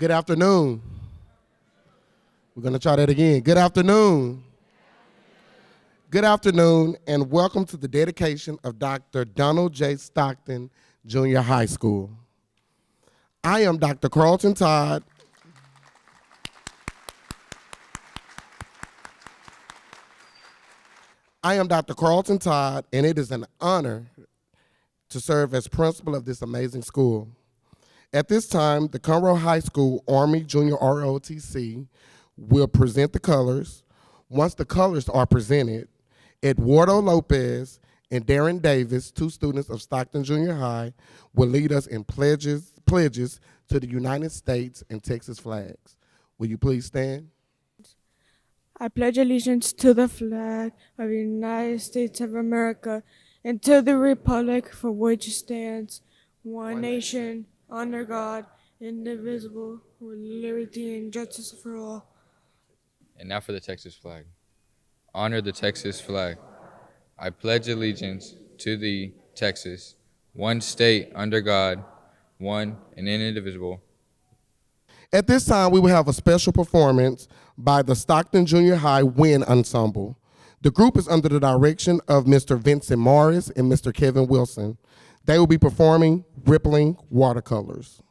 Good afternoon. We're going to try that again. Good afternoon. Good afternoon, and welcome to the dedication of Dr. Donald J. Stockton Junior High School. I am Dr. Carlton Todd. I am Dr. Carlton Todd, and it is an honor to serve as principal of this amazing school. At this time, the Conroe High School Army Junior ROTC will present the colors. Once the colors are presented, Eduardo Lopez and Darren Davis, two students of Stockton Junior High, will lead us in pledges to the United States and Texas flags. Will you please stand? I pledge allegiance to the flag of the United States of America and to the republic for which it stands, one nation, under God, indivisible, with liberty and justice for all. And now for the Texas flag. Honor the Texas flag. I pledge allegiance to the Texas, one state under God, one and indivisible. At this time, we will have a special performance by the Stockton Junior High Wind Ensemble. The group is under the direction of Mr. Vincent Morris and Mr. Kevin Wilson. They will be performing Rippling Watercolors.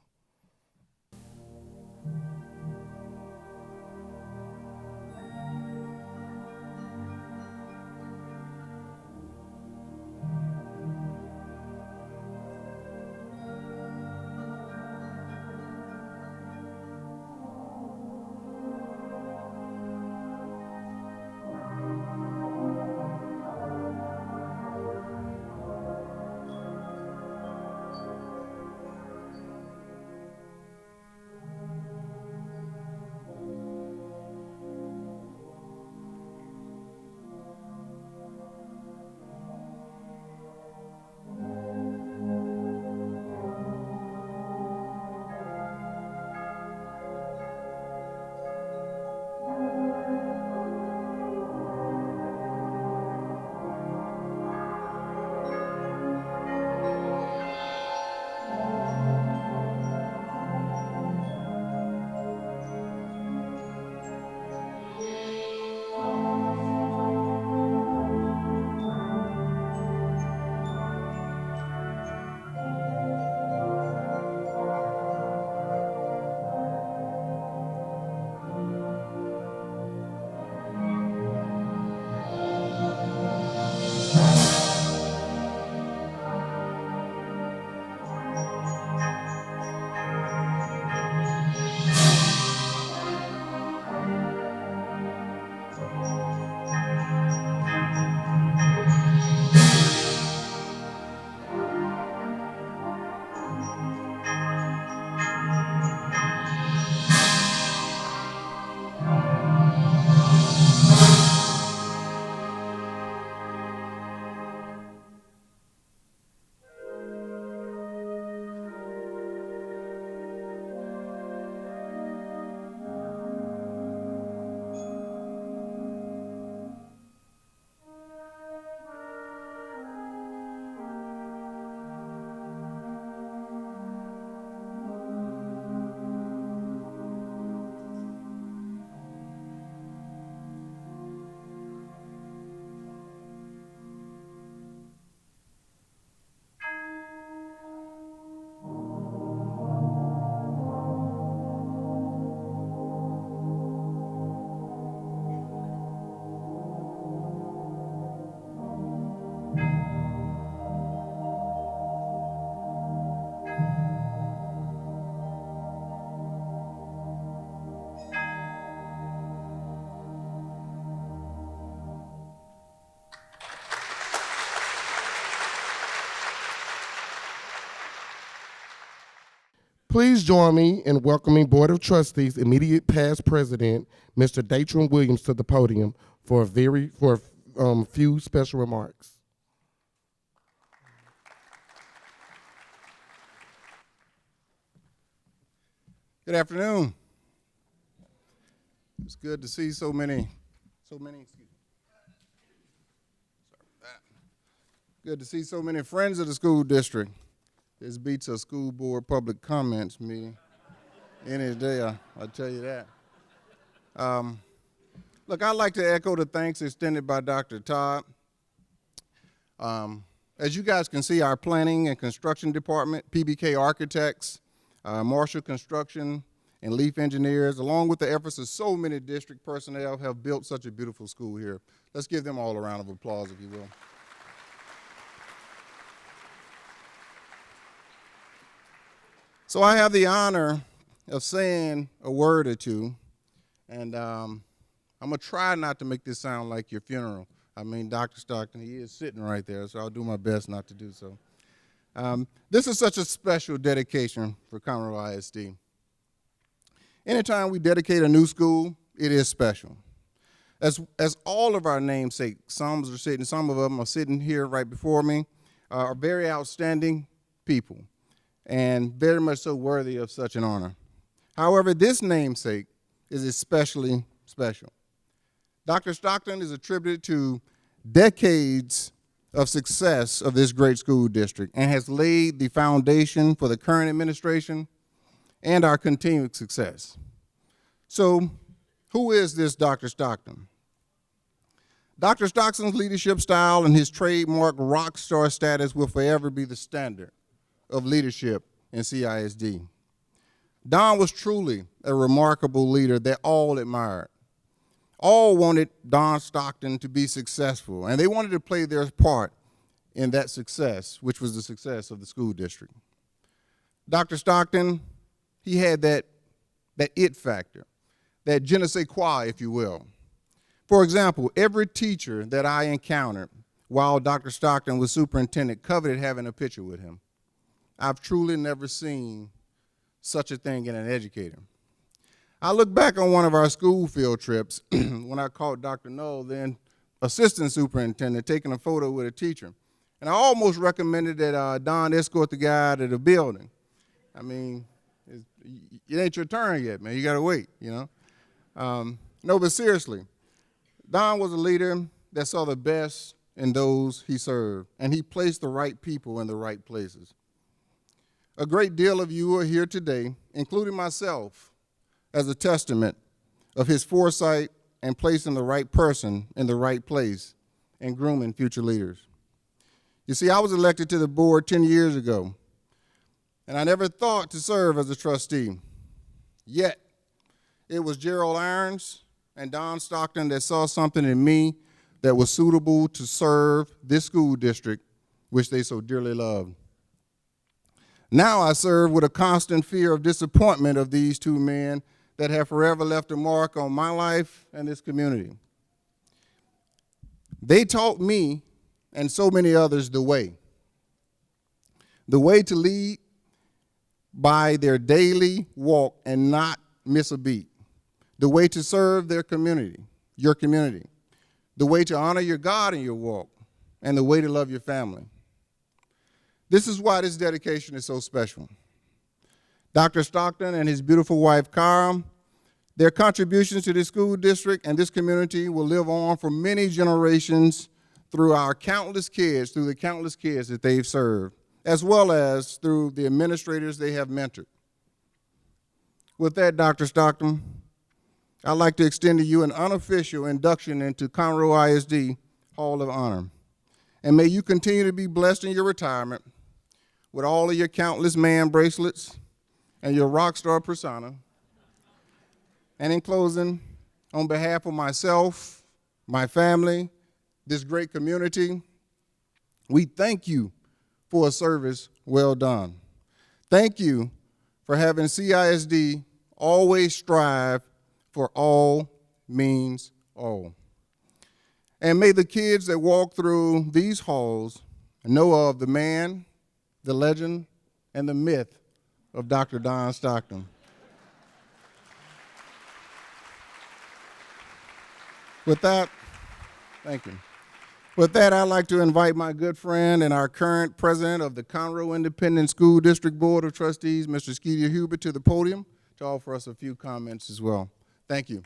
Please join me in welcoming Board of Trustees immediate past president, Mr. Datron Williams, to the podium for a few special remarks. Good afternoon. It's good to see so many. Good to see so many friends of the school district. This beats a school board public comments meeting Any day, I'll tell you that. Look, I'd like to echo the thanks extended by Dr. Todd. As you guys can see, our planning and construction department, PBK architects, Marshall Construction, and Leaf engineers, along with the efforts of so many district personnel, have built such a beautiful school here. Let's give them all a round of applause, if you will. So I have the honor of saying a word or two, and I'm going to try not to make this sound like your funeral. I mean, Dr. Stockton, he is sitting right there, so I'll do my best not to do so. This is such a special dedication for Conroe ISD. Anytime we dedicate a new school, it is special. As all of our namesakes, some of them are sitting here right before me, are very outstanding people and very much so worthy of such an honor. However, this namesake is especially special. Dr. Stockton is attributed to decades of success of this great school district and has laid the foundation for the current administration and our continued success. So, who is this Dr. Stockton? Dr. Stockton's leadership style and his trademark rock star status will forever be the standard of leadership in CISD. Don was truly a remarkable leader that all admired. All wanted Don Stockton to be successful, and they wanted to play their part in that success, which was the success of the school district. Dr. Stockton, he had that it factor, that je ne sais quoi, if you will. For example, every teacher that I encountered while Dr. Stockton was superintendent coveted having a picture with him. I've truly never seen such a thing in an educator. I look back on one of our school field trips when I caught Dr. Knoll, then assistant superintendent, taking a photo with a teacher. And I almost recommended that Don escort the guy to the building. I mean, it ain't your turn yet, man. You got to wait, you know. No, but seriously, Don was a leader that saw the best in those he served, and he placed the right people in the right places. A great deal of you are here today, including myself, as a testament of his foresight and placing the right person in the right place and grooming future leaders. You see, I was elected to the board 10 years ago, and I never thought to serve as a trustee. Yet, it was Gerald Irons and Don Stockton that saw something in me that was suitable to serve this school district, which they so dearly loved. Now I serve with a constant fear of disappointment of these two men that have forever left a mark on my life and this community. They taught me and so many others the way to lead by their daily walk and not miss a beat, the way to serve their community, your community, the way to honor your God in your walk, and the way to love your family. This is why this dedication is so special. Dr. Stockton and his beautiful wife, Cara, their contributions to this school district and this community will live on for many generations through the countless kids that they've served, as well as through the administrators they have mentored. With that, Dr. Stockton, I'd like to extend to you an unofficial induction into Conroe ISD Hall of Honor. And may you continue to be blessed in your retirement with all of your countless man bracelets and your rock star persona. And in closing, on behalf of myself, my family, this great community, we thank you for a service well done. Thank you for having CISD always strive for all means all. And may the kids that walk through these halls know of the man, the legend, and the myth of Dr. Don Stockton. With that, thank you. With that, I'd like to invite my good friend and our current president of the Conroe Independent School District Board of Trustees, Mr. Skeeter Hubert, to the podium to offer us a few comments as well. Thank you.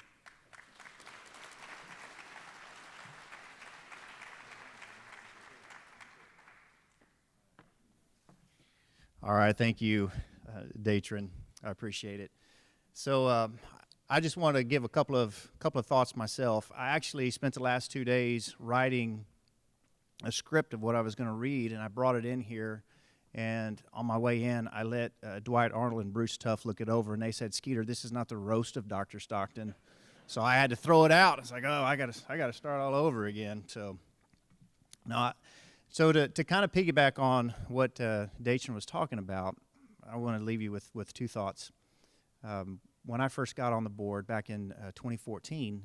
All right, thank you, Datron. I appreciate it. So I just want to give a couple of thoughts myself. I actually spent the last 2 days writing a script of what I was going to read, and I brought it in here. And on my way in, I let Dwight Arnold and Bruce Tuff look it over, and they said, "Skeeter, this is not the roast of Dr. Stockton." So I had to throw it out. It's like, oh, I got to start all over again. So, no. So to kind of piggyback on what Dachan was talking about, I want to leave you with two thoughts. When I first got on the board back in 2014,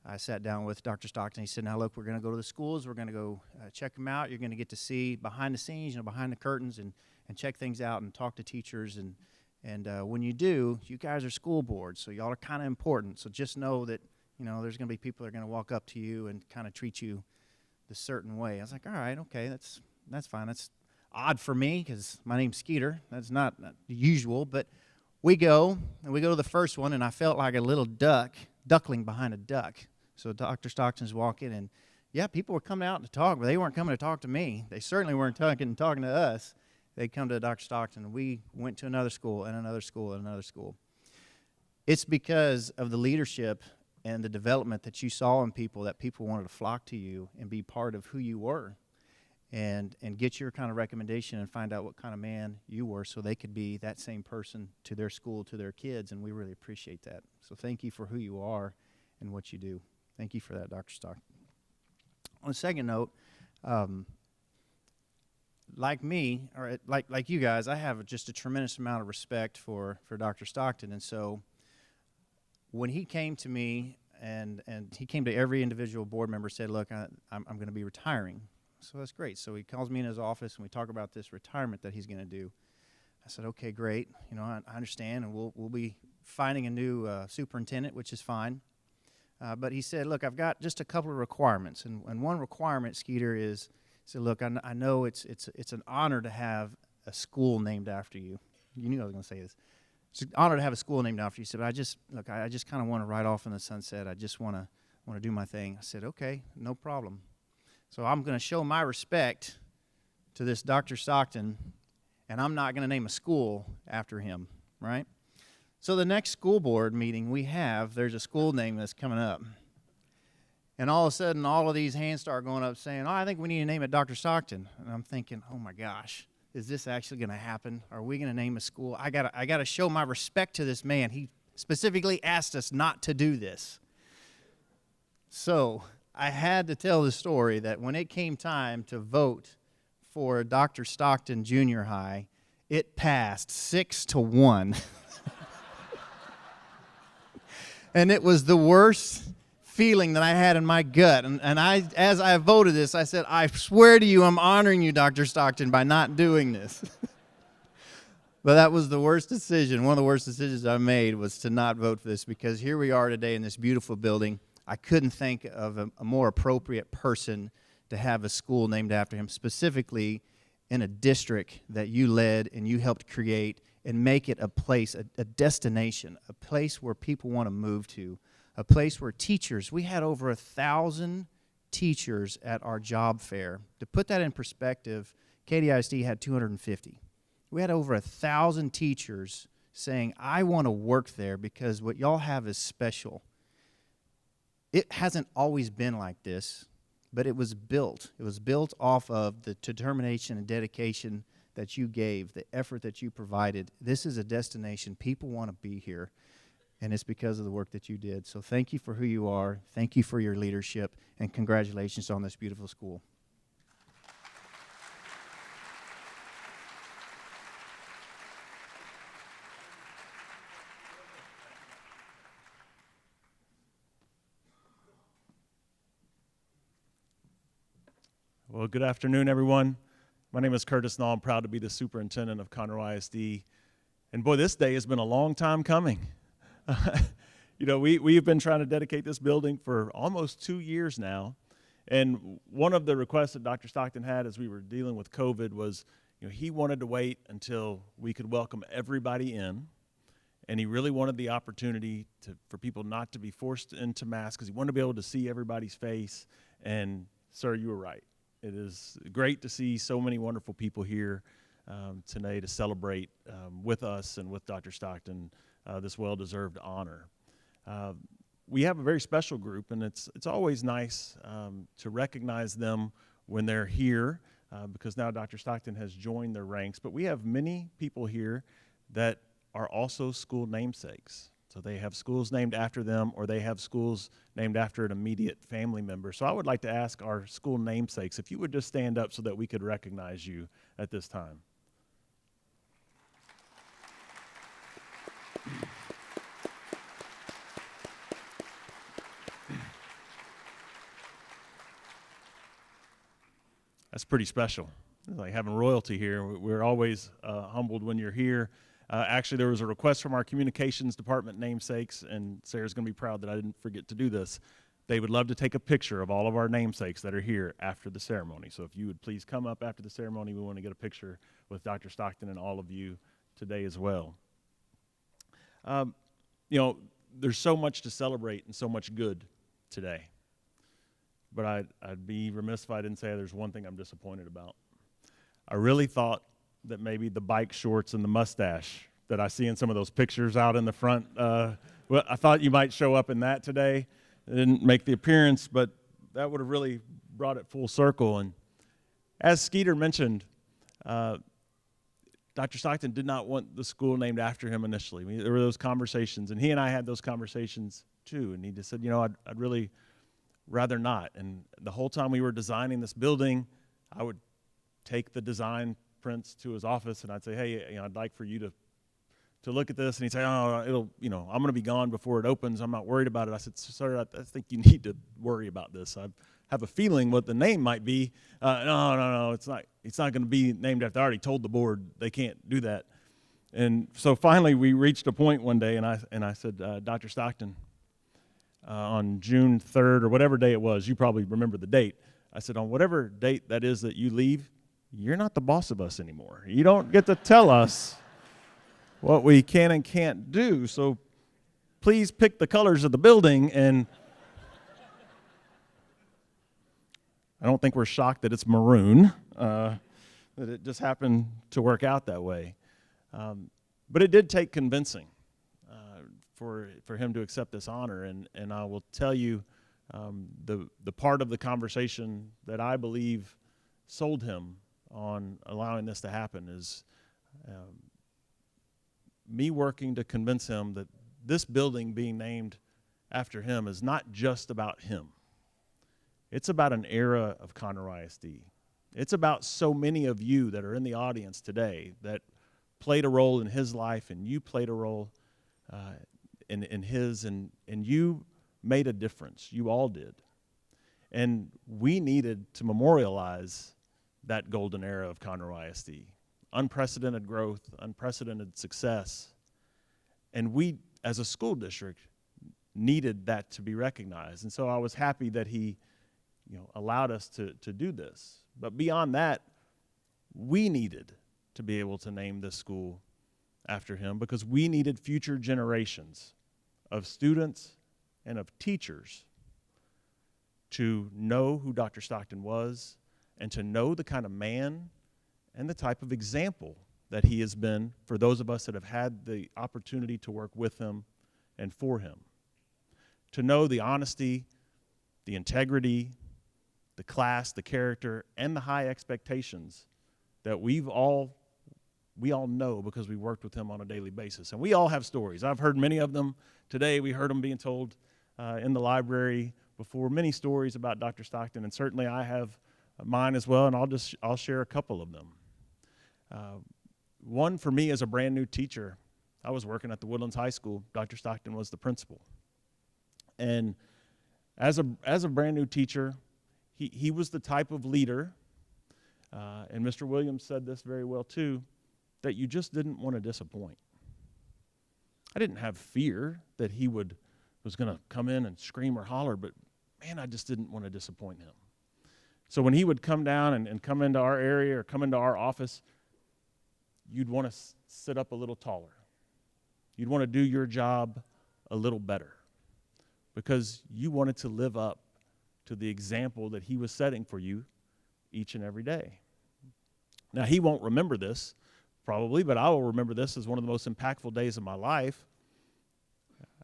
I sat down with Dr. Stockton. He said, "Now look, we're going to go to the schools. We're going to go check them out. You're going to get to see behind the scenes, behind the curtains, and check things out and talk to teachers. And when you do, you guys are school boards, so y'all are kind of important. So just know that there's going to be people that are going to walk up to you and kind of treat you the certain way." I was like, "All right, okay, that's fine. That's odd for me because my name's Skeeter. That's not usual, but." We go to the first one, and I felt like a little duckling behind a duck. So Dr. Stockton's walking, and yeah, people were coming out to talk, but they weren't coming to talk to me. They certainly weren't talking to us. They'd come to Dr. Stockton, and we went to another school, and another school, and another school. It's because of the leadership and the development that you saw in people that people wanted to flock to you and be part of who you were. And get your kind of recommendation and find out what kind of man you were so they could be that same person to their school, to their kids, and we really appreciate that. So thank you for who you are and what you do. Thank you for that, Dr. Stockton. On a second note, like me, or like you guys, I have just a tremendous amount of respect for Dr. Stockton, and so when he came to me, and he came to every individual board member, said, "Look, I'm going to be retiring." So that's great. So he calls me in his office, and we talk about this retirement that he's going to do. I said, "Okay, great. I understand, and we'll be finding a new superintendent, which is fine." But he said, "Look, I've got just a couple of requirements, and one requirement, Skeeter, is," he said, "Look, I know it's an honor to have a school named after you." You knew I was going to say this. It's an honor to have a school named after you. He said, "But I just kind of want to ride off in the sunset. I just want to do my thing." I said, "Okay, no problem." So I'm going to show my respect to this Dr. Stockton, and I'm not going to name a school after him, right? So the next school board meeting there's a school name that's coming up. And all of a sudden, all of these hands start going up saying, "Oh, I think we need to name it Dr. Stockton." And I'm thinking, oh my gosh, is this actually going to happen? Are we going to name a school? I got to show my respect to this man. He specifically asked us not to do this. So I had to tell the story that when it came time to vote for Dr. Stockton Junior High, it passed 6-1. And it was the worst feeling that I had in my gut. And as I voted this, I said, "I swear to you, I'm honoring you, Dr. Stockton, by not doing this." But that was the worst decision. One of the worst decisions I made was to not vote for this, because here we are today in this beautiful building. I couldn't think of a more appropriate person to have a school named after him, specifically in a district that you led and you helped create and make it a place, a destination, a place where people want to move to, a place where teachers, we had over 1,000 teachers at our job fair. To put that in perspective, KDISD had 250. We had over 1,000 teachers saying, "I want to work there because what y'all have is special." It hasn't always been like this, but it was built. It was built off of the determination and dedication that you gave, the effort that you provided. This is a destination. People want to be here, and it's because of the work that you did. So thank you for who you are. Thank you for your leadership, and congratulations on this beautiful school. Well, good afternoon, everyone. My name is Curtis Nall. I'm proud to be the superintendent of Conroe ISD. And boy, this day has been a long time coming. We've been trying to dedicate this building for almost 2 years now. And one of the requests that Dr. Stockton had as we were dealing with COVID was, he wanted to wait until we could welcome everybody in. And he really wanted the opportunity for people not to be forced into masks, because he wanted to be able to see everybody's face. And, sir, you were right. It is great to see so many wonderful people here. today to celebrate with us and with Dr. Stockton this well-deserved honor. We have a very special group, and it's always nice to recognize them when they're here because now Dr. Stockton has joined their ranks. But we have many people here that are also school namesakes. So they have schools named after them, or they have schools named after an immediate family member. So I would like to ask our school namesakes if you would just stand up so that we could recognize you at this time. That's pretty special. It's like having royalty here. We're always humbled when you're here. Actually, there was a request from our communications department namesakes, and Sarah's going to be proud that I didn't forget to do this. They would love to take a picture of all of our namesakes that are here after the ceremony. So if you would please come up after the ceremony, we want to get a picture with Dr. Stockton and all of you today as well. There's so much to celebrate and so much good today. But I'd be remiss if I didn't say there's one thing I'm disappointed about. I really thought that maybe the bike shorts and the mustache that I see in some of those pictures out in the front, I thought you might show up in that today. It didn't make the appearance, but that would have really brought it full circle. And as Skeeter mentioned, Dr. Stockton did not want the school named after him initially. There were those conversations, and he and I had those conversations too. And he just said, I'd really rather not. And the whole time we were designing this building, I would take the design prints to his office, and I'd say, hey, I'd like for you to look at this. And he'd say, I'm going to be gone before it opens. I'm not worried about it. I said, sir, I think you need to worry about this. I have a feeling what the name might be. No, it's not going to be named after. I already told the board they can't do that. And so finally we reached a point one day, and I said, Dr. Stockton, on June 3rd or whatever day it was, you probably remember the date. I said, on whatever date that is that you leave, you're not the boss of us anymore. You don't get to tell us what we can and can't do. So please pick the colors of the building. And I don't think we're shocked that it's maroon, that it just happened to work out that way. But it did take convincing for him to accept this honor. And I will tell you, the part of the conversation that I believe sold him on allowing this to happen is me working to convince him that this building being named after him is not just about him. It's about an era of Conroe ISD. It's about so many of you that are in the audience today that played a role in his life, and you played a role in his, and you made a difference. You all did. And we needed to memorialize that golden era of Conroe ISD. Unprecedented growth, unprecedented success. And we, as a school district, needed that to be recognized. And so I was happy that he allowed us to do this. But beyond that, we needed to be able to name this school after him because we needed future generations of students and of teachers to know who Dr. Stockton was and to know the kind of man and the type of example that he has been for those of us that have had the opportunity to work with him and for him. To know the honesty, the integrity, the class, the character, and the high expectations that we all know because we worked with him on a daily basis. And we all have stories. I've heard many of them today. We heard them being told in the library before, many stories about Dr. Stockton, and certainly I have mine as well, and I'll share a couple of them. One for me as a brand new teacher, I was working at the Woodlands High School. Dr. Stockton was the principal. And as a brand new teacher, he was the type of leader, and Mr. Williams said this very well too, that you just didn't want to disappoint. I didn't have fear that he was going to come in and scream or holler, but man, I just didn't want to disappoint him. So when he would come down and come into our area or come into our office, you'd want to sit up a little taller. You'd want to do your job a little better because you wanted to live up to the example that he was setting for you each and every day. Now, he won't remember this, probably, but I will remember this as one of the most impactful days of my life.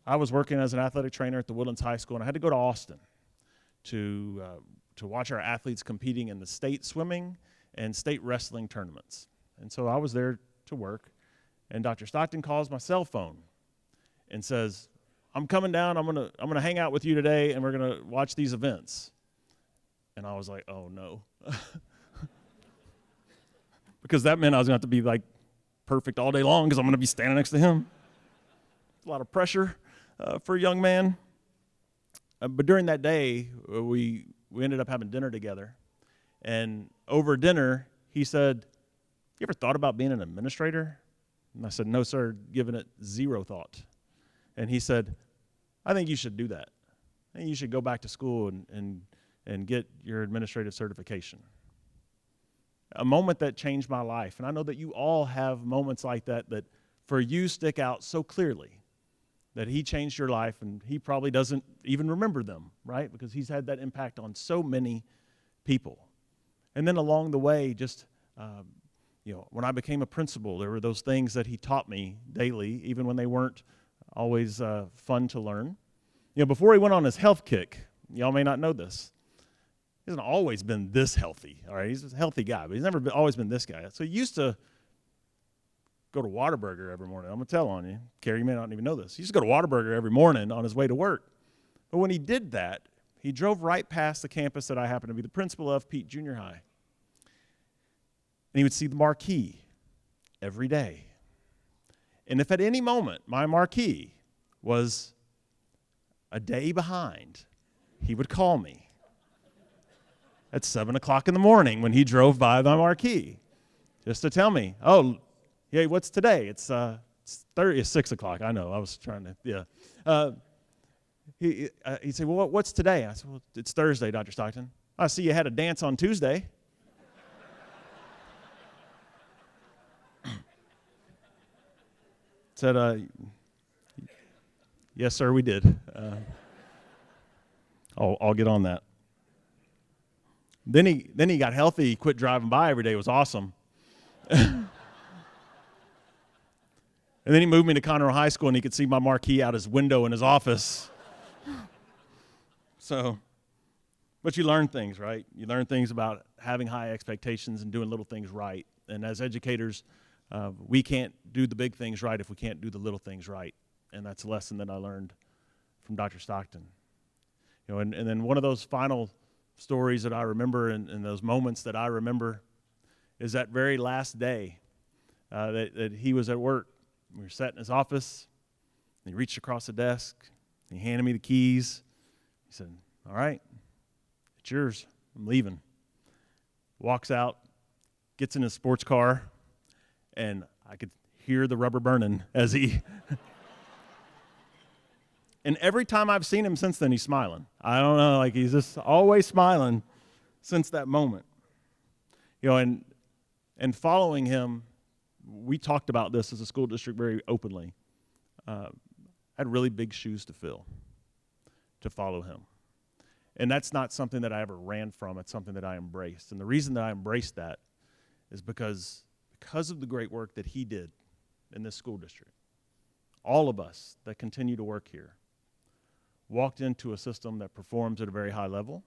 I was working as an athletic trainer at the Woodlands High School, and I had to go to Austin to watch our athletes competing in the state swimming and state wrestling tournaments. And so I was there to work, and Dr. Stockton calls my cell phone and says, I'm coming down, I'm gonna hang out with you today, and we're gonna watch these events. And I was like, oh no. Because that meant I was gonna have to be like perfect all day long because I'm gonna be standing next to him. A lot of pressure for a young man. But during that day, we ended up having dinner together. And over dinner, he said, you ever thought about being an administrator? And I said, no, sir, giving it zero thought. And he said, I think you should do that. I think you should go back to school and get your administrative certification. A moment that changed my life. And I know that you all have moments like that for you stick out so clearly, that he changed your life, and he probably doesn't even remember them, right? Because he's had that impact on so many people. And then along the way, just, when I became a principal, there were those things that he taught me daily, even when they weren't always fun to learn. Before he went on his health kick, y'all may not know this, he hasn't always been this healthy, all right? He's a healthy guy, but he's never always been this guy. So he used to go to Whataburger every morning. I'm going to tell on you. Carrie, you may not even know this. He used to go to Whataburger every morning on his way to work. But when he did that, he drove right past the campus that I happened to be the principal of, Pete Junior High. And he would see the marquee every day. And if at any moment my marquee was a day behind, he would call me at 7 o'clock in the morning when he drove by my marquee just to tell me, oh, yeah, what's today? It's 6 o'clock. I know. I was trying to, yeah. He'd say, well, what's today? I said, well, it's Thursday, Dr. Stockton. I see you had a dance on Tuesday. Said, yes, sir, we did. I'll get on that. Then he got healthy. He quit driving by every day. It was awesome. And then he moved me to Conroe High School, and he could see my marquee out his window in his office. But you learn things, right? You learn things about having high expectations and doing little things right. And as educators, we can't do the big things right if we can't do the little things right. And that's a lesson that I learned from Dr. Stockton. And then one of those final stories that I remember and those moments that I remember is that very last day that he was at work. We were sat in his office, and he reached across the desk, and he handed me the keys. He said, all right, it's yours. I'm leaving. Walks out, gets in his sports car, and I could hear the rubber burning as he... And every time I've seen him since then, he's smiling. I don't know, like he's just always smiling since that moment. And following him, we talked about this as a school district very openly. I had really big shoes to fill to follow him. And that's not something that I ever ran from. It's something that I embraced. And the reason that I embraced that is because of the great work that he did in this school district. All of us that continue to work here walked into a system that performs at a very high level,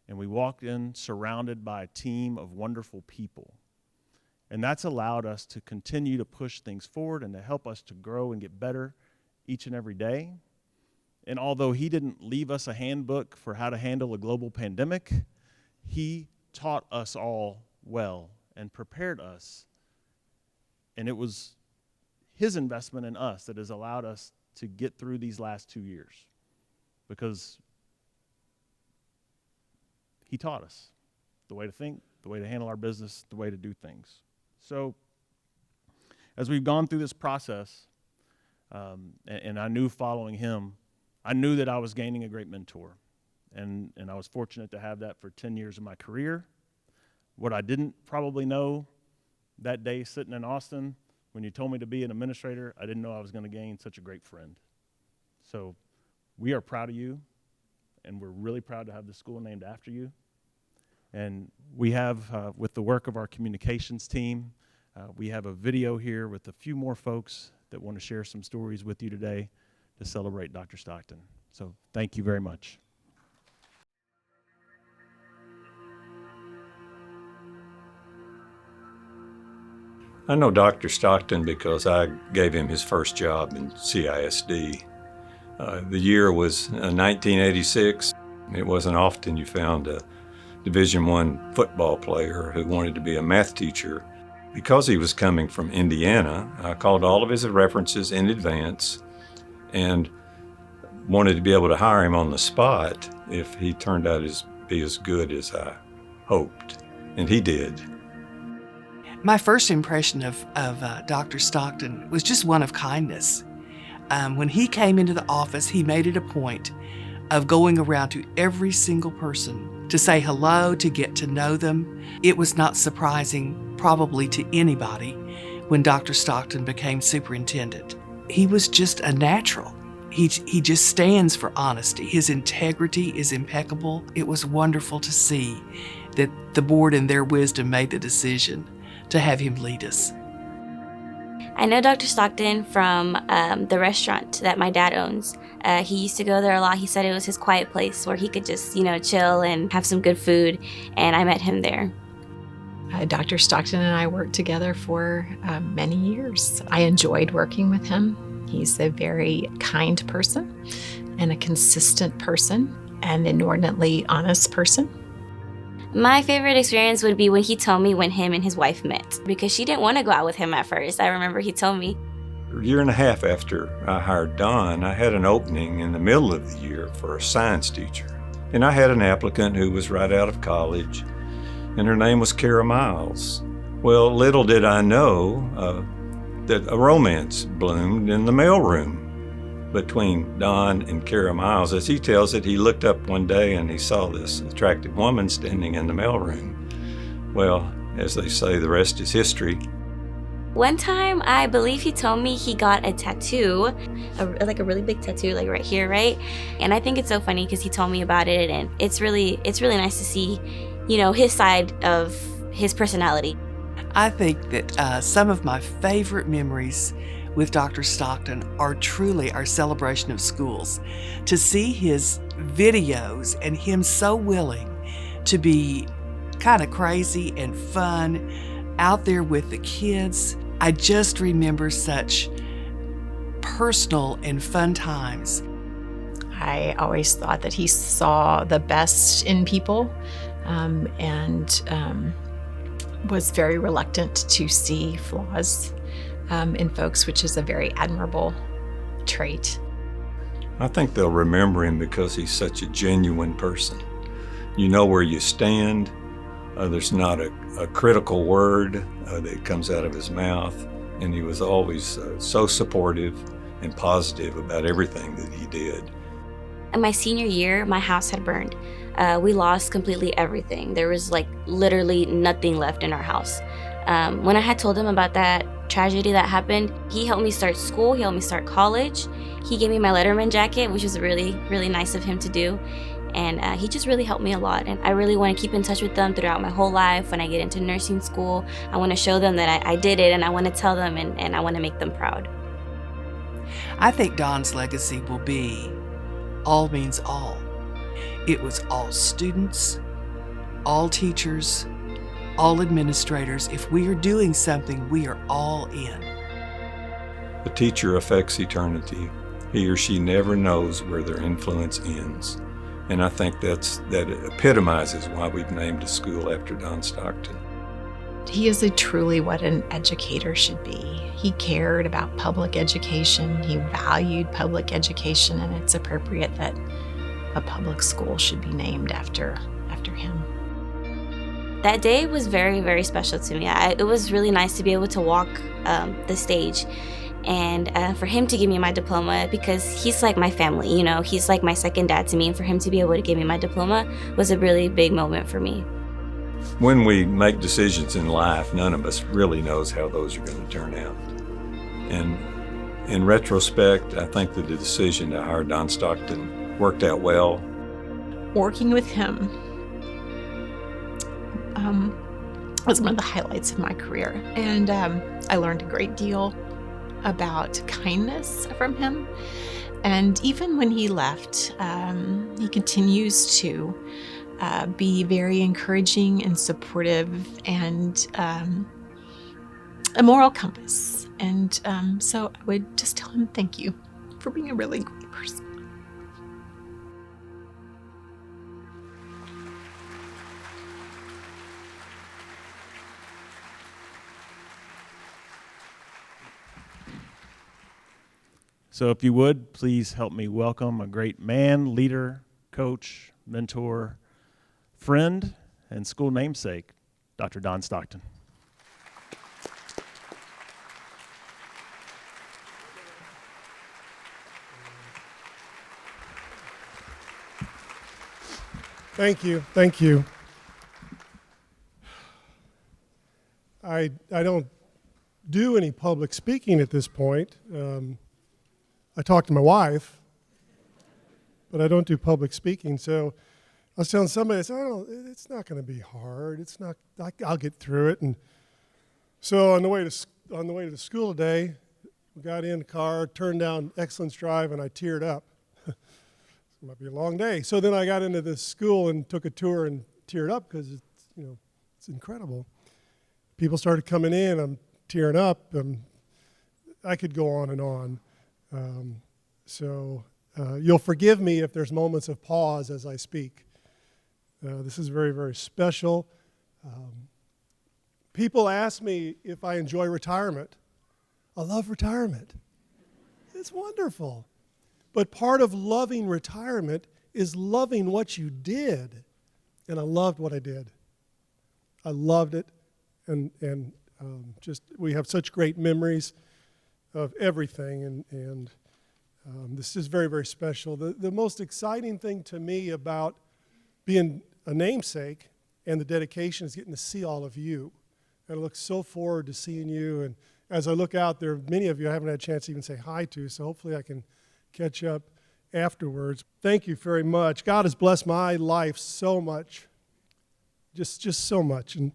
and we walked in surrounded by a team of wonderful people. And that's allowed us to continue to push things forward and to help us to grow and get better each and every day. And although he didn't leave us a handbook for how to handle a global pandemic, he taught us all well and prepared us. And it was his investment in us that has allowed us to get through these last 2 years, because he taught us the way to think, the way to handle our business, the way to do things. So as we've gone through this process, and I knew following him, I knew that I was gaining a great mentor. And I was fortunate to have that for 10 years of my career. What I didn't probably know that day sitting in Austin, when you told me to be an administrator, I didn't know I was going to gain such a great friend. So we are proud of you, and we're really proud to have the school named after you. And we have, with the work of our communications team, we have a video here with a few more folks that want to share some stories with you today to celebrate Dr. Stockton. So thank you very much. I know Dr. Stockton because I gave him his first job in CISD. The year was 1986. It wasn't often you found a Division I football player who wanted to be a math teacher. Because he was coming from Indiana, I called all of his references in advance and wanted to be able to hire him on the spot if he turned out to be as good as I hoped, and he did. My first impression of Dr. Stockton was just one of kindness. When he came into the office, he made it a point of going around to every single person to say hello, to get to know them. It was not surprising, probably to anybody, when Dr. Stockton became superintendent. He was just a natural. He just stands for honesty. His integrity is impeccable. It was wonderful to see that the board in their wisdom made the decision to have him lead us. I know Dr. Stockton from the restaurant that my dad owns. He used to go there a lot. He said it was his quiet place where he could just, chill and have some good food, and I met him there. Dr. Stockton and I worked together for many years. I enjoyed working with him. He's a very kind person and a consistent person and inordinately honest person. My favorite experience would be when he told me when him and his wife met, because she didn't want to go out with him at first. I remember he told me. A year and a half after I hired Don, I had an opening in the middle of the year for a science teacher. And I had an applicant who was right out of college, and her name was Kara Miles. Well, little did I know that a romance bloomed in the mailroom between Don and Kara Miles. As he tells it, he looked up one day and he saw this attractive woman standing in the mailroom. Well, as they say, the rest is history. One time, I believe he told me he got a tattoo, like a really big tattoo, like right here, right? And I think it's so funny because he told me about it, and it's really nice to see, his side of his personality. I think that some of my favorite memories with Dr. Stockton are truly our celebration of schools. To see his videos and him so willing to be kind of crazy and fun out there with the kids. I just remember such personal and fun times. I always thought that he saw the best in people and was very reluctant to see flaws in folks, which is a very admirable trait. I think they'll remember him because he's such a genuine person. You know where you stand. There's not a critical word that comes out of his mouth, and he was always so supportive and positive about everything that he did. In my senior year, my house had burned. We lost completely everything. There was literally nothing left in our house. When I had told him about that tragedy that happened, he helped me start school, he helped me start college. He gave me my Letterman jacket, which was really, really nice of him to do. And he just really helped me a lot. And I really want to keep in touch with them throughout my whole life. When I get into nursing school, I want to show them that I did it, and I want to tell them, and I want to make them proud. I think Don's legacy will be all means all. It was all students, all teachers, all administrators. If we are doing something, we are all in. The teacher affects eternity. He or she never knows where their influence ends. And I think that epitomizes why we've named a school after Don Stockton. He is truly what an educator should be. He cared about public education. He valued public education, and it's appropriate that a public school should be named after him. That day was very, very special to me. It was really nice to be able to walk the stage and for him to give me my diploma, because he's like my family, he's like my second dad to me, and for him to be able to give me my diploma was a really big moment for me. When we make decisions in life, none of us really knows how those are going to turn out. And in retrospect, I think that the decision to hire Don Stockton worked out well. Working with him was one of the highlights of my career. And I learned a great deal about kindness from him. And even when he left, he continues to be very encouraging and supportive and a moral compass. And so I would just tell him thank you for being a really great person. So if you would, please help me welcome a great man, leader, coach, mentor, friend, and school namesake, Dr. Don Stockton. Thank you. Thank you. I don't do any public speaking at this point. I talk to my wife, but I don't do public speaking. So I was telling somebody, I said, "Oh, it's not going to be hard. It's not. I'll get through it." And so on the way to the school today, we got in the car, turned down Excellence Drive, and I teared up. It might be a long day. So then I got into the school and took a tour and teared up because it's incredible. People started coming in. I'm tearing up. I could go on and on. So you'll forgive me if there's moments of pause as I speak. This is very, very special. People ask me if I enjoy retirement. I love retirement. It's wonderful. But part of loving retirement is loving what you did. And I loved what I did. I loved it. And just we have such great memories of everything, and this is very, very special. The most exciting thing to me about being a namesake and the dedication is getting to see all of you. And I look so forward to seeing you, and as I look out, there are many of you I haven't had a chance to even say hi to, so hopefully I can catch up afterwards. Thank you very much. God has blessed my life so much, just so much, and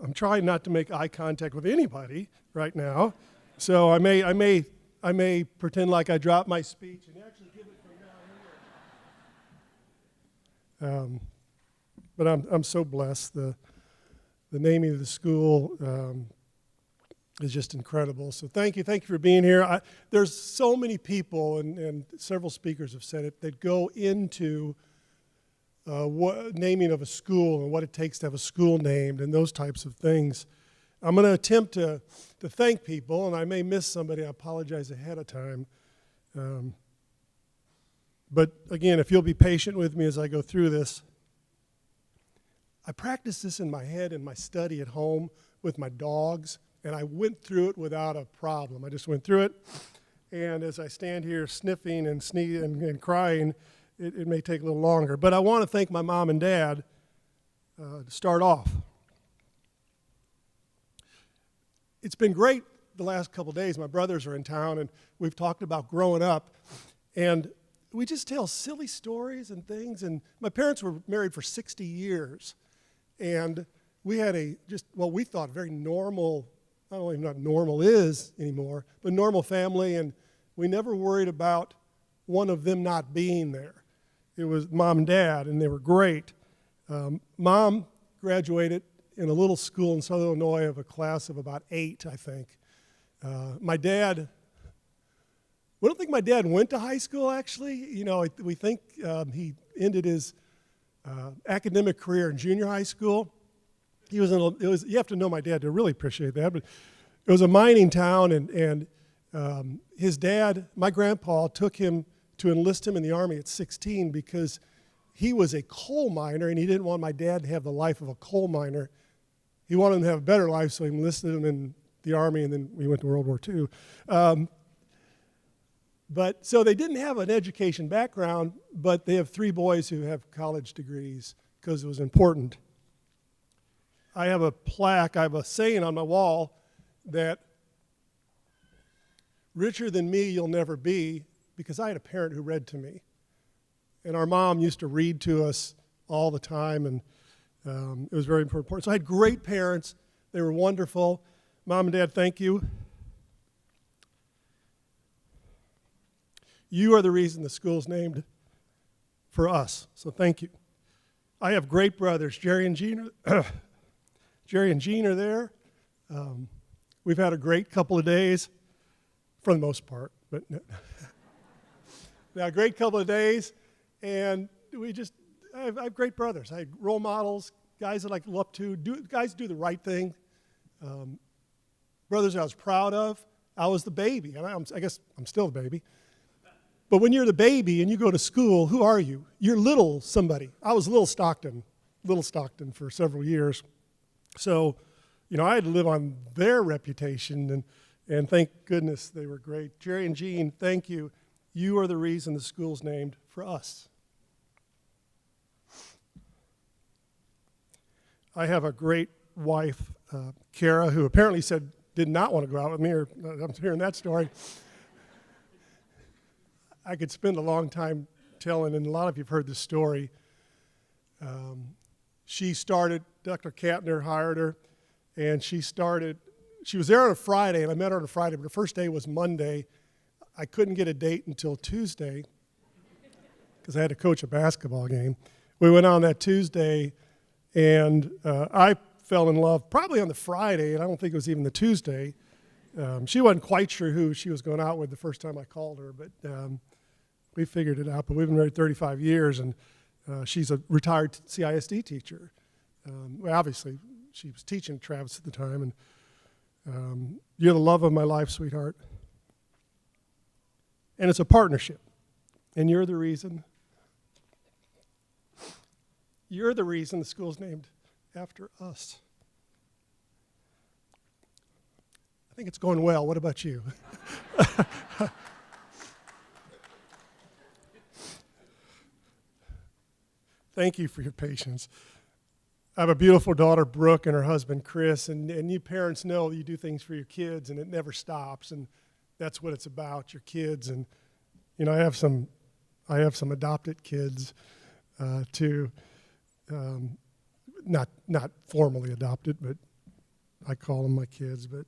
I'm trying not to make eye contact with anybody right now. So I may pretend like I dropped my speech and actually give it from down here. But I'm so blessed. The naming of the school is just incredible. So thank you for being here. There's so many people, and several speakers have said it, that go into naming of a school and what it takes to have a school named and those types of things. I'm going to attempt to thank people, and I may miss somebody. I apologize ahead of time. But again, if you'll be patient with me as I go through this, I practiced this in my head in my study at home with my dogs, and I went through it without a problem. I just went through it, and as I stand here sniffing and sneezing and crying, it may take a little longer. But I want to thank my mom and dad to start off. It's been great the last couple days. My brothers are in town, and we've talked about growing up. And we just tell silly stories and things. And my parents were married for 60 years. And we had we thought very normal, I don't even know what normal is anymore, but normal family. And we never worried about one of them not being there. It was mom and dad, and they were great. Mom graduated in a little school in Southern Illinois of a class of about 8, I think. My dad, we don't think my dad went to high school, actually. We think he ended his academic career in junior high school. You have to know my dad to really appreciate that, but it was a mining town, and his dad, my grandpa, took him to enlist him in the Army at 16 because he was a coal miner, and he didn't want my dad to have the life of a coal miner. He wanted him to have a better life, so he enlisted him in the Army, and then we went to World War II. So they didn't have an education background, but they have 3 boys who have college degrees because it was important. I have a plaque, I have a saying on my wall that richer than me you'll never be, because I had a parent who read to me. And our mom used to read to us all the time, and It was very important. So I had great parents. They were wonderful. Mom and Dad, thank you. You are the reason the school's named for us, so thank you. I have great brothers. Jerry and Gene are there. We've had a great couple of days, for the most part, but now a great couple of days, and I have great brothers. I had role models, guys that I look up to, guys do the right thing, brothers I was proud of. I was the baby, and I guess I'm still the baby. But when you're the baby and you go to school, who are you? You're little somebody. I was little Stockton for several years. So, I had to live on their reputation, and thank goodness they were great. Jerry and Gene, thank you. You are the reason the school's named for us. I have a great wife, Kara, who apparently did not want to go out with me, or I'm hearing that story. I could spend a long time telling, and a lot of you have heard this story. She started, Dr. Katner hired her, and she was there on a Friday, and I met her on a Friday, but her first day was Monday. I couldn't get a date until Tuesday, because I had to coach a basketball game. We went on that Tuesday, and I fell in love probably on the Friday, and I don't think it was even the Tuesday. She wasn't quite sure who she was going out with the first time I called her, but we figured it out. But we've been married 35 years, and she's a retired CISD teacher. Well, obviously, she was teaching Travis at the time, and you're the love of my life, sweetheart. And it's a partnership, and you're the reason the school's named after us. I think it's going well. What about you? Thank you for your patience. I have a beautiful daughter, Brooke, and her husband, Chris, and you parents know you do things for your kids, and it never stops, and that's what it's about, your kids. And, I have some adopted kids, too. Not formally adopted, but I call them my kids, but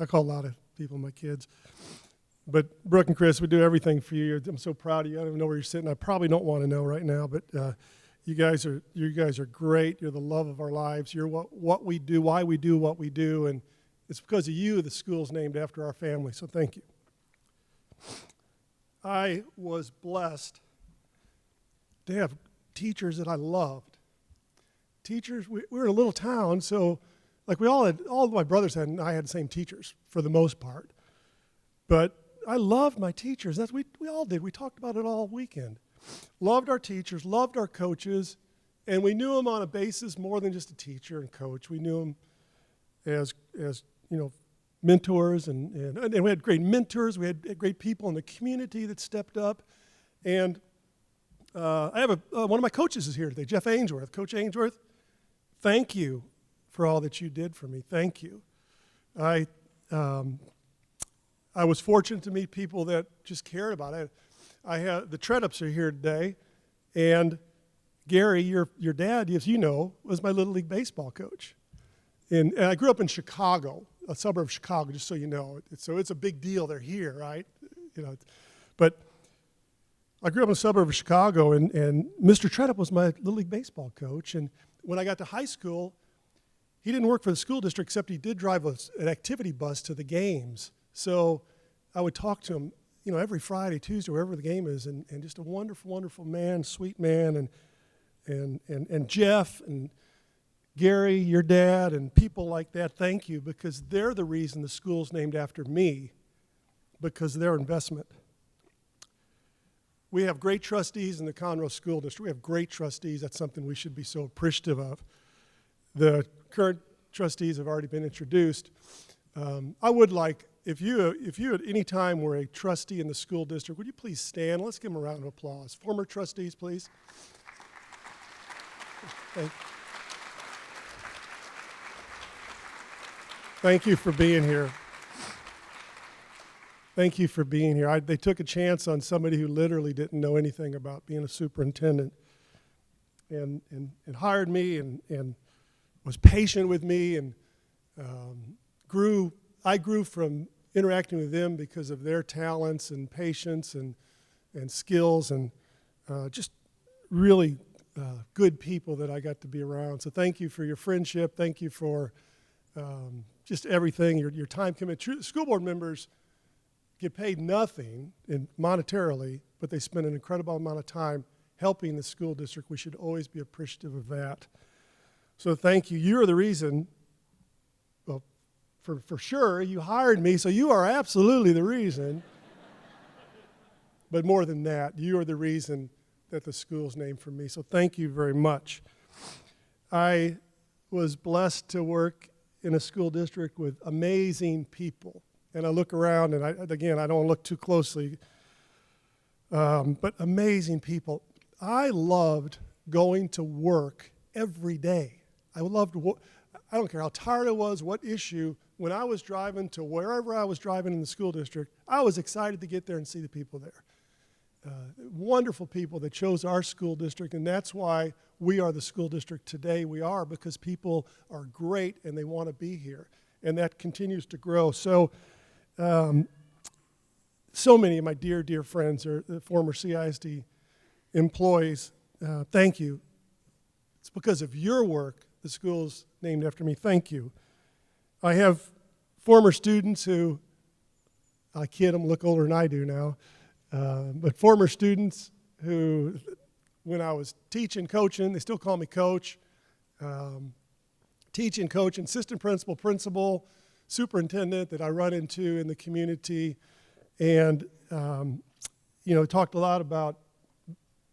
I call a lot of people my kids. But Brooke and Chris, we do everything for you. I'm so proud of you. I don't even know where you're sitting. I probably don't want to know right now, but you guys are great. You're the love of our lives. You're what we do, why we do what we do, and it's because of you the school's named after our family, so thank you. I was blessed to have teachers that I loved. Teachers, we were in a little town, so like all of my brothers had, and I had the same teachers for the most part. But I loved my teachers. We all did. We talked about it all weekend. Loved our teachers, loved our coaches, and we knew them on a basis more than just a teacher and coach. We knew them as mentors, and we had great mentors. We had great people in the community that stepped up. And I have one of my coaches is here today, Jeff Ainsworth. Coach Ainsworth, thank you for all that you did for me. Thank you. I was fortunate to meet people that just cared about it. I had the Treadups are here today, and Gary, your dad, as you know, was my Little League baseball coach. And I grew up in Chicago, a suburb of Chicago, just so you know. So it's a big deal they're here, right? But I grew up in a suburb of Chicago, and Mr. Treadup was my Little League baseball coach. And when I got to high school, he didn't work for the school district, except he did drive an activity bus to the games. So I would talk to him, every Friday, Tuesday, wherever the game is, and just a wonderful, wonderful man, sweet man, and Jeff and Gary, your dad, and people like that, thank you, because they're the reason the school's named after me, because of their investment. We have great trustees in the Conroe School District. We have great trustees. That's something we should be so appreciative of. The current trustees have already been introduced. I would like, if you at any time were a trustee in the school district, would you please stand? Let's give them a round of applause. Former trustees, please. Thank you for being here. Thank you for being here. They took a chance on somebody who literally didn't know anything about being a superintendent. hired me and was patient with me and I grew from interacting with them because of their talents and patience and skills and just really good people that I got to be around. So thank you for your friendship. Thank you for just everything, your time commitment. School board members get paid nothing monetarily, but they spend an incredible amount of time helping the school district. We should always be appreciative of that. So thank you. You're the reason, well, for sure, you hired me, so you are absolutely the reason. But more than that, you are the reason that the school's named for me. So thank you very much. I was blessed to work in a school district with amazing people. And I look around, and I don't look too closely, but amazing people. I loved going to work every day. I don't care how tired I was, what issue, when I was driving to wherever I was driving in the school district, I was excited to get there and see the people there. Wonderful people that chose our school district, and that's why we are the school district today we are, because people are great and they want to be here, and that continues to grow. So many of my dear friends are former CISD employees. Thank you. It's because of your work the school's named after me. Thank you. I have former students who, I kid them, look older than I do now, but former students who, when I was teaching, coaching, they still call me coach, teaching, coaching, assistant principal, superintendent that I run into in the community, and talked a lot about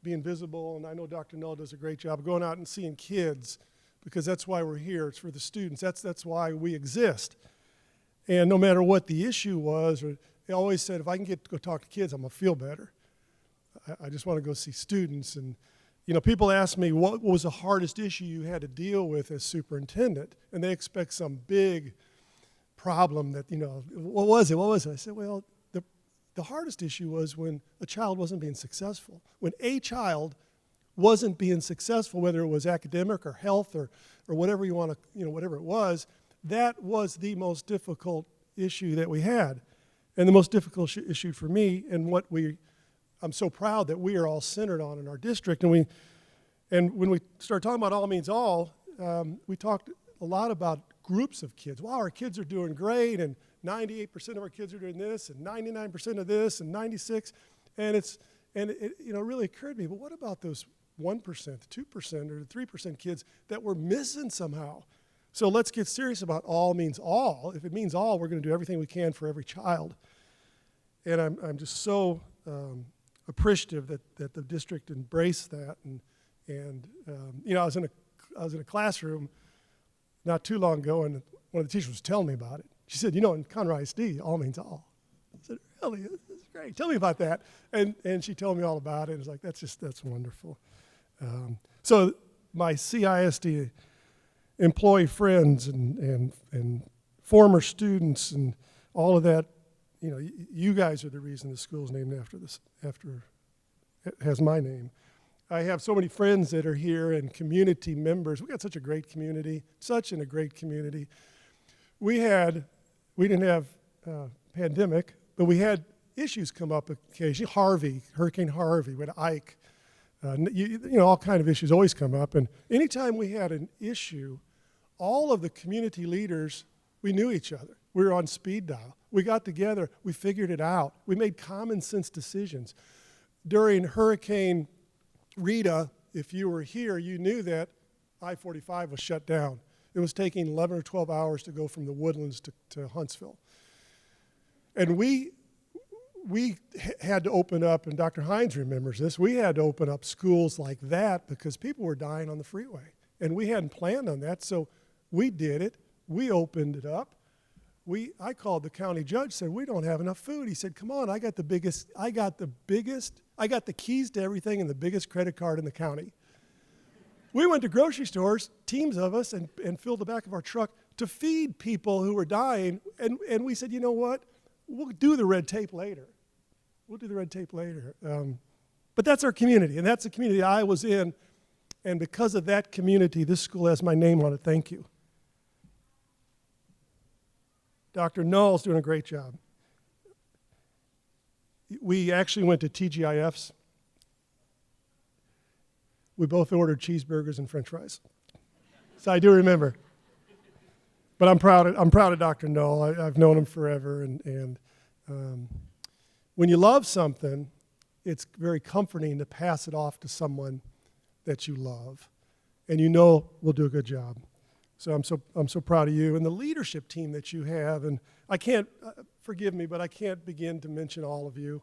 being visible, and I know Dr. Null does a great job of going out and seeing kids, because that's why we're here. It's for the students. That's why we exist. And no matter what the issue was, they always said, if I can get to go talk to kids, I'm going to feel better. I just want to go see students. And, people ask me, what was the hardest issue you had to deal with as superintendent? And they expect some big problem that, what was it? I said, well, the hardest issue was when a child wasn't being successful. When a child wasn't being successful, whether it was academic or health or whatever you want to, whatever it was, that was the most difficult issue that we had. And the most difficult issue for me, and I'm so proud that we are all centered on in our district. And when we started talking about All Means All, we talked a lot about groups of kids. Wow, our kids are doing great, and 98% of our kids are doing this, and 99% of this, and 96%. And it really occurred to me, but what about those 1%, 2%, or 3% kids that were missing somehow? So let's get serious about all means all. If it means all, we're going to do everything we can for every child. And I'm just so appreciative that the district embraced that. And I was in a classroom not too long ago, and one of the teachers was telling me about it. She said, in Conroe ISD, all means all. I said, really? That's great. Tell me about that. And she told me all about it. It was like, that's wonderful. So my CISD employee friends and former students and all of that, you guys are the reason the school's named after it has my name. I have so many friends that are here and community members. We got such a great community, We didn't have pandemic, but we had issues come up occasionally. Hurricane Harvey, we had Ike, all kind of issues always come up. And anytime we had an issue, all of the community leaders, we knew each other. We were on speed dial. We got together. We figured it out. We made common sense decisions. During Hurricane Rita, if you were here, you knew that I-45 was shut down. It was taking 11 or 12 hours to go from the Woodlands to Huntsville. And we had to open up, and Dr. Hines remembers this, we had to open up schools like that because people were dying on the freeway. And we hadn't planned on that, so we did it. We opened it up. I called the county judge, said, we don't have enough food. He said, come on, I got the keys to everything and the biggest credit card in the county. We went to grocery stores, teams of us, and filled the back of our truck to feed people who were dying. And we said, you know what? We'll do the red tape later. But that's our community, and that's the community I was in And because of that community, this school has my name on it. Thank you. Dr. Null's doing a great job. We actually went to TGIF's. We both ordered cheeseburgers and french fries. So I do remember. But I'm proud of Dr. Null. I've known him forever. And when you love something, it's very comforting to pass it off to someone that you love and you know will do a good job. So I'm so proud of you and the leadership team that you have. And I can't, forgive me, but I can't begin to mention all of you.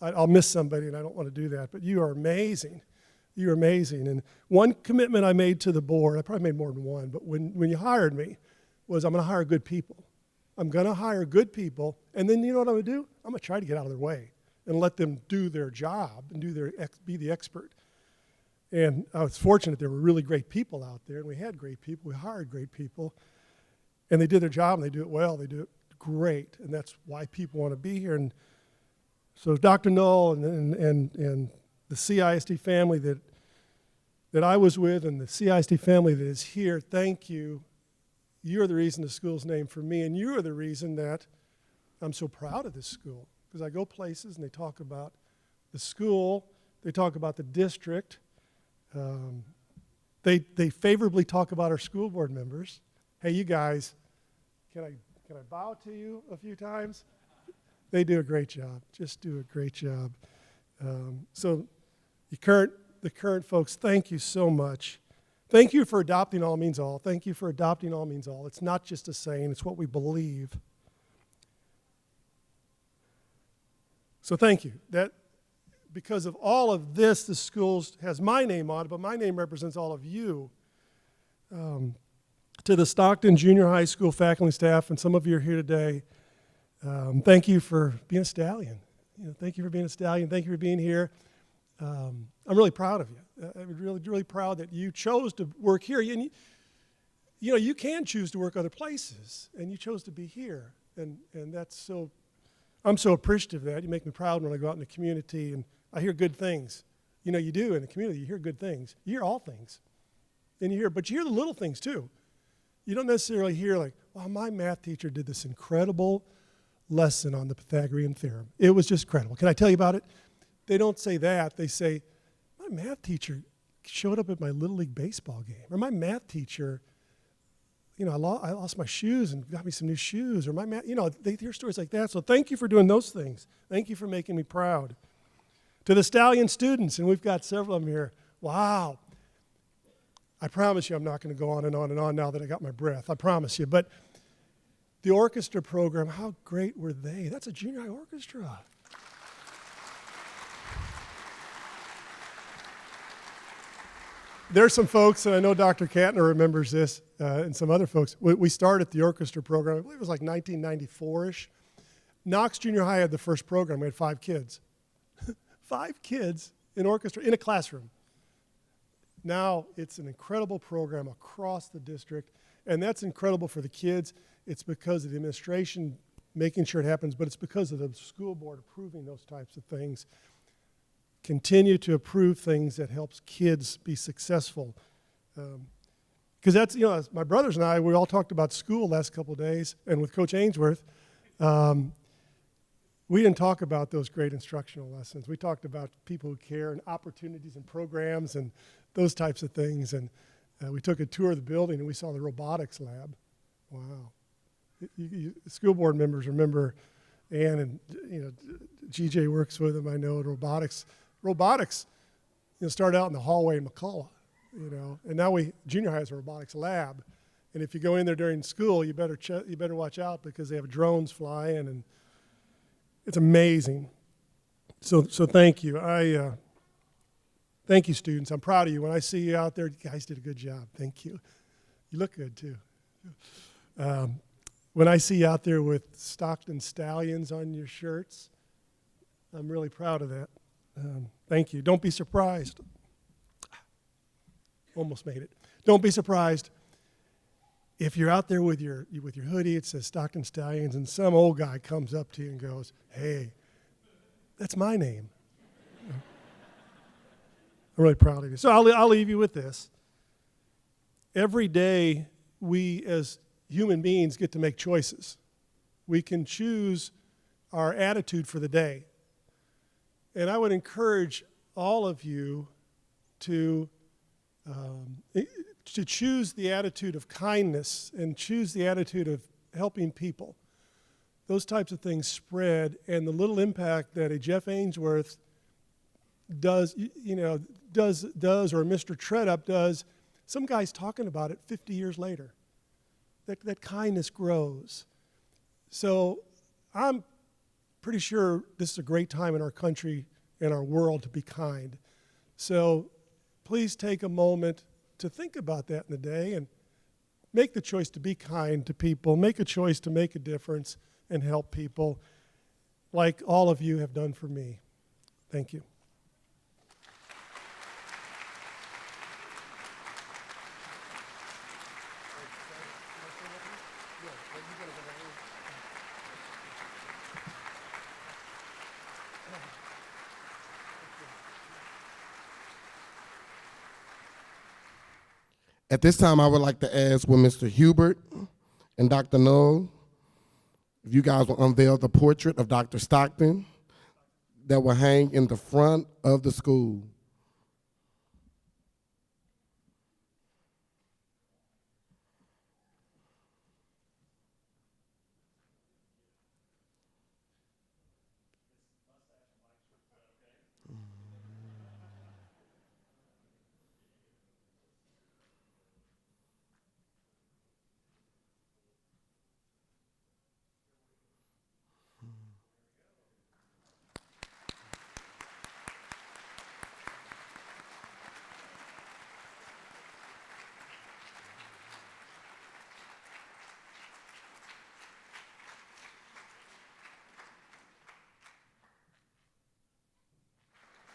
I'll miss somebody and I don't want to do that, but you are amazing. You're amazing. And one commitment I made to the board, I probably made more than one, but when you hired me, was I'm going to hire good people. I'm going to hire good people, and then you know what I'm going to do? I'm going to try to get out of their way and let them do their job and be the expert. And I was fortunate there were really great people out there, and we had great people. We hired great people, and they did their job, and they do it well. They do it great, and that's why people want to be here. And so Dr. Null and the CISD family that I was with and the CISD family that is here, thank you. You're the reason the school's named for me, and you're the reason that I'm so proud of this school. Because I go places and they talk about the school, they talk about the district, they favorably talk about our school board members. Hey, you guys, can I bow to you a few times? They do a great job, just do a great job. So the current folks, thank you so much. Thank you for adopting all means all. Thank you for adopting all means all. It's not just a saying, it's what we believe. So thank you. That because of all of this, the school has my name on it, but my name represents all of you. To the Stockton Junior High School faculty and staff, and some of you are here today, thank you for being a stallion. Thank you for being a stallion. Thank you for being here. I'm really proud of you. I'm really proud that you chose to work here. And you can choose to work other places, and you chose to be here. And that's so, I'm so appreciative of that. You make me proud when I go out in the community and I hear good things. You do in the community, you hear good things. You hear all things. But you hear the little things too. You don't necessarily hear like, well, my math teacher did this incredible lesson on the Pythagorean theorem. It was just incredible. Can I tell you about it? They don't say that. They say, my math teacher showed up at my Little League baseball game. Or my math teacher, I lost my shoes and got me some new shoes. Or my math, they hear stories like that. So thank you for doing those things. Thank you for making me proud. To the Stallion students, and we've got several of them here. Wow. I promise you I'm not going to go on and on and on now that I got my breath. I promise you. But the orchestra program, how great were they? That's a junior high orchestra. There's some folks, and I know Dr. Katner remembers this, and some other folks. We started the orchestra program, I believe it was like 1994-ish. Knox Junior High had the first program. We had 5 kids. 5 kids in orchestra in a classroom. Now it's an incredible program across the district, and that's incredible for the kids. It's because of the administration making sure it happens, but it's because of the school board approving those types of things. Continue to approve things that helps kids be successful. Because that's, as my brothers and I, we all talked about school last couple of days, and with Coach Ainsworth, we didn't talk about those great instructional lessons. We talked about people who care and opportunities and programs and those types of things. And we took a tour of the building and we saw the robotics lab. Wow. School board members remember Ann and GJ works with them. I know robotics started out in the hallway in McCullough, and now junior high has a robotics lab. And if you go in there during school, you better watch out because they have drones flying, and it's amazing. So thank you. Thank you, students. I'm proud of you. When I see you out there, you guys did a good job. Thank you. You look good too. When I see you out there with Stockton Stallions on your shirts, I'm really proud of that. Thank you. Don't be surprised. Almost made it. Don't be surprised if you're out there with your hoodie, it says Stockton Stallions, and some old guy comes up to you and goes, hey, that's my name. I'm really proud of you. So I'll leave you with this. Every day, we as human beings get to make choices. We can choose our attitude for the day. And I would encourage all of you to choose the attitude of kindness and choose the attitude of helping people. Those types of things spread, and the little impact that a Jeff Ainsworth does, or Mr. Treadup does, some guy's talking about it 50 years later. That kindness grows. So I'm pretty sure this is a great time in our country and our world to be kind. So please take a moment to think about that in the day and make the choice to be kind to people, make a choice to make a difference and help people like all of you have done for me. Thank you. At this time, I would like to ask with Mr. Hubert and Dr. Knoll, if you guys will unveil the portrait of Dr. Stockton that will hang in the front of the school.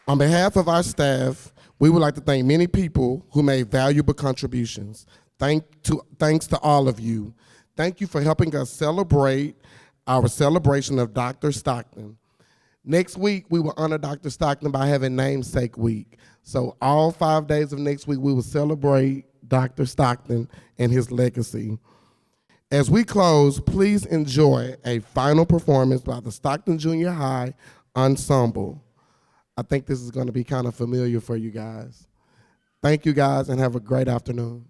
On behalf of our staff, we would like to thank many people who made valuable contributions. Thanks to all of you. Thank you for helping us celebrate our celebration of Dr. Stockton. Next week, we will honor Dr. Stockton by having Namesake Week. So all 5 days of next week, we will celebrate Dr. Stockton and his legacy. As we close, please enjoy a final performance by the Stockton Junior High Ensemble. I think this is going to be kind of familiar for you guys. Thank you guys and have a great afternoon.